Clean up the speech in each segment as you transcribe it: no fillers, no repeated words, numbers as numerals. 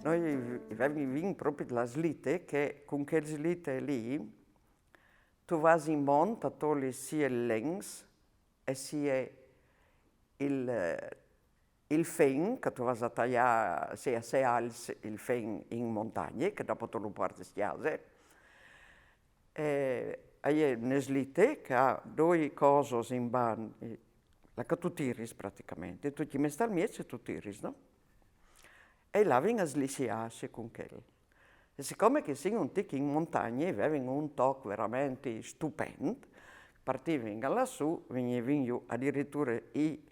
Noi avevamo proprio la slitte che con quelle slitte lì tu vai in monte a togliere sia il lens e sia il fen, che tu vai a tagliare, se hai il fen in montagna, che dopo tu lo porti a stiase. E hai una slitte che ha due cose in ban, la che tu tiri praticamente, tu ti metti al mezzo e tu tiri, no? E là vengono a slissiarsi con quello. E siccome che siamo un tic in montagna, avevano un tocco veramente stupendo, partivano lassù, venivano giù, addirittura i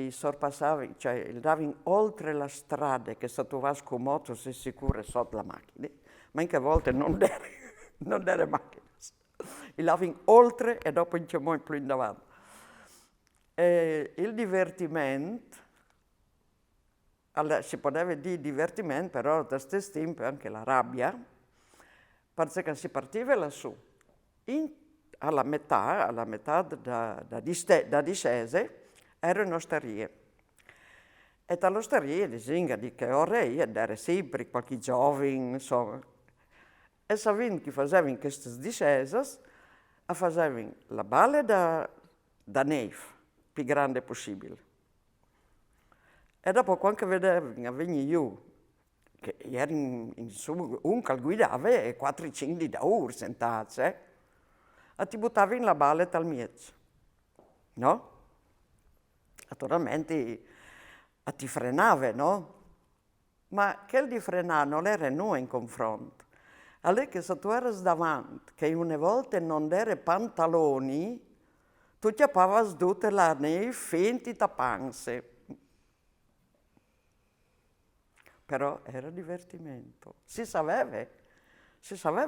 sorpassavano, cioè andavano oltre la strada che se tu vai con moto sei sicuro sotto la macchina, ma in che volte non era macchina. E andavano oltre e dopo non c'è più in davanti. E il divertimento, allora, si poteva dire divertimento, però allo stesso tempo anche la rabbia, perché si partiva lassù. Alla metà da discesa, era un'osteria. E dall'osteria disinga di che orei ed era sempre qualche giovane, insomma. E sapevano che facevano queste discese, e facevano la balle da neve, più grande possibile. E dopo quando vedevano venire io, che era insomma, un che guidava e 4-5 da ore sentati, e ti buttavano la balle dal mezzo, no? Naturalmente ti frenava, no? Ma quel di frenare non era noi in confronto. Allora che se tu eri davanti, che una volta non era pantaloni, tu chiappavi tutta la neve finti da panze. Però era divertimento. Si sapeva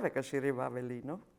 che si arrivava lì, no?